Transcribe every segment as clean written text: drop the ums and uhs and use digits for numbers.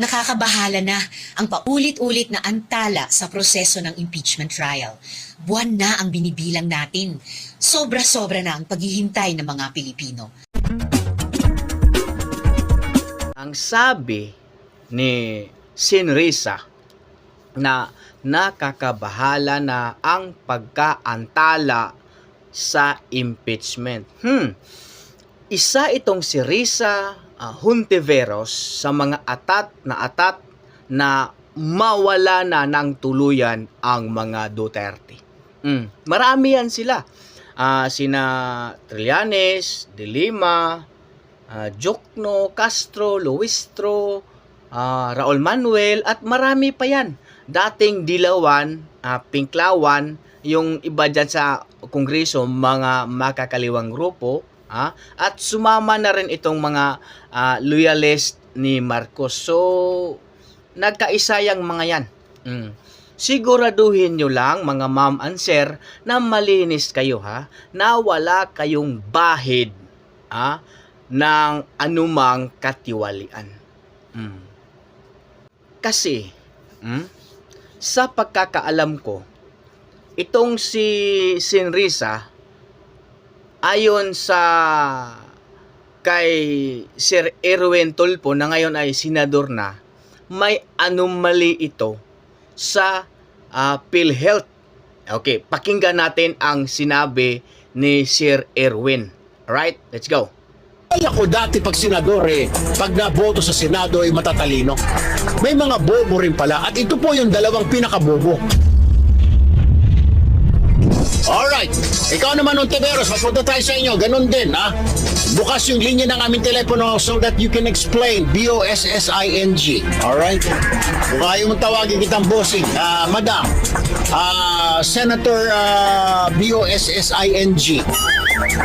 Nakakabahala na ang paulit-ulit na antala sa proseso ng impeachment trial. Buwan na ang binibilang natin. Sobra-sobra na ang paghihintay ng mga Pilipino. Ang sabi ni Sinrisa na nakakabahala na ang pagkaantala sa impeachment. Isa itong si Risa Hontiveros sa mga atat na mawala na ng tuluyan ang mga Duterte. Marami yan sila. Sina Trillanes, De Lima, Jokno, Castro, Luistro, Raul Manuel, at marami pa yan. Dating Dilawan, Pinklawan, yung iba dyan sa Kongreso, mga makakaliwang grupo, at sumama na rin itong mga loyalist ni Marcos. So, nagkaisa yang mga yan. Siguraduhin nyo lang, mga ma'am and sir, na malinis kayo, na wala kayong bahid ng anumang katiwalian. Kasi, sa pagkakaalam ko, itong si Sinrisa, ayon sa kay Sir Erwin Tulfo na ngayon ay senador na, may anomaly ito sa PhilHealth. Okay, pakinggan natin ang sinabi ni Sir Erwin. Alright, let's go. Ako dati pag senador pag naboto sa Senado ay matatalino. May mga bobo rin pala at ito po yung dalawang pinakabobo. Alright, ikaw naman Hontiveros, magpunta tayo sa inyo, ganun din Bukas yung linya ng aming telepono so that you can explain, B-O-S-S-I-N-G. Alright? Kung ayaw mong tawagin kitang bossing, Madam, Senator B-O-S-S-I-N-G,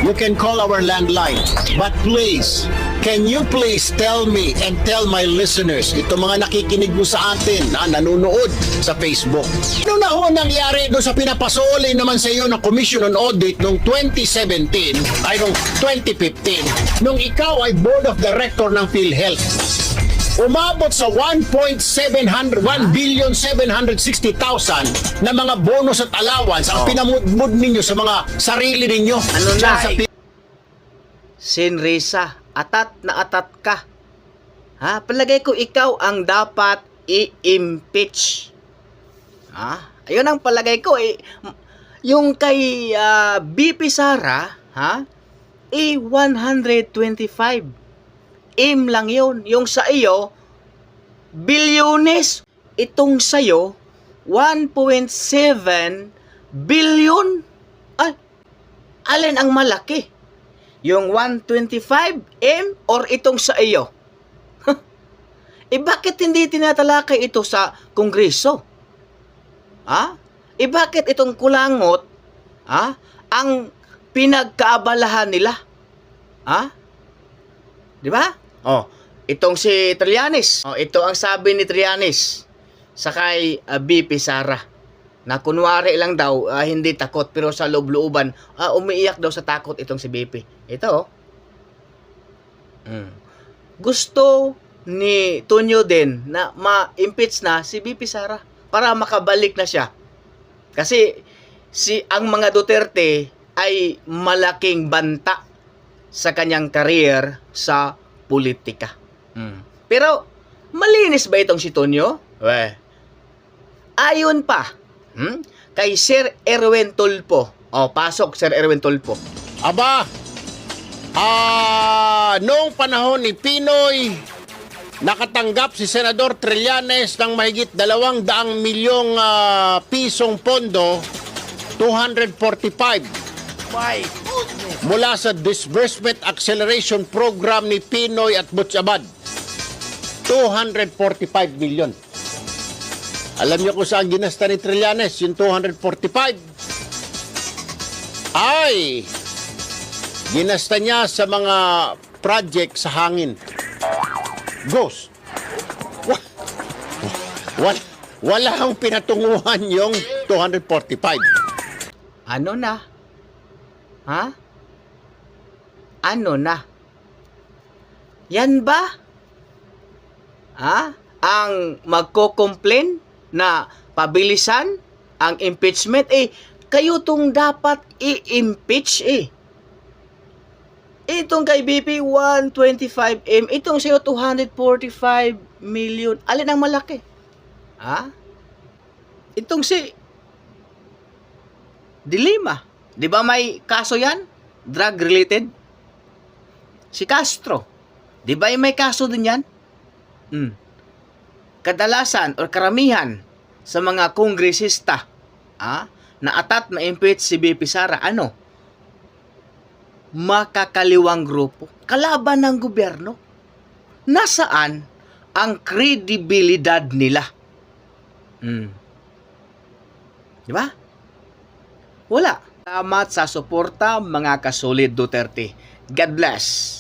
you can call our landline. But please, can you please tell me and tell my listeners, ito mga nakikinig mo sa atin, nanonood sa Facebook. Ano na ho nangyari doon sa pinapasuli naman sa iyo ng Commission on Audit noong 2017, ay noong 2015, nung ikaw ay Board of Director ng PhilHealth? Umabot sa 1,760,000 na mga bonus at allowance ang pinamudmud ninyo sa mga sarili ninyo. Ano na? Sinrisa, atat na atat ka. Palagay ko ikaw ang dapat i-impeach. Ayun ang palagay ko. Yung kay BP Sara, 125. Lang yun. Yung sa iyo, bilyones. Itong sa'yo, 1.7 billion. Alin ang malaki? Yung 125M or itong sa iyo? Bakit hindi tinatalakay ito sa Kongreso? Bakit itong kulangot ang pinagkaabalahan nila? Di ba? Itong si Trillanes. Ito ang sabi ni Trillanes sa kay BP Sara. Na kunwari lang daw, hindi takot, pero sa loob-looban, umiiyak daw sa takot itong si BP. Ito, Gusto ni Tonyo din na ma-impeach na si BP Sara para makabalik na siya. Kasi ang mga Duterte ay malaking banta sa kanyang career sa politika. Pero, malinis ba itong si Tonyo? Ayon pa, kay Sir Erwin Tulfo. Pasok, Sir Erwin Tulfo. Aba, noong panahon ni Pinoy, nakatanggap si Senador Trillanes ng mahigit 200 milyong pisong pondo, 245. Mula sa Disbursement Acceleration Program ni Pinoy at Butchabad, 245 million. Alam niyo kung saan ginasta ni Trillanes yung 245? Ay, ginasta niya sa mga project sa hangin. Ghost. Wala ang pinatunguhan yung 245. Ano na? Ano na? Yan ba? ang magko-complain na pabilisan ang impeachment, kayo tong dapat i-impeach Itong kay BP 125M, itong sa'yo 245 million. Alin ang malaki? Ha? Itong si Dilima. Di ba may kaso yan? Drug related? Si Castro. Di ba may kaso din yan? Kadalasan o karamihan sa mga kongresista na atat ma-impeach si BP Sara, makakaliwang grupo, kalaban ng gobyerno. Nasaan ang kredibilidad nila? Di ba? Wala. Salamat sa suporta, mga kasolid Duterte. God bless.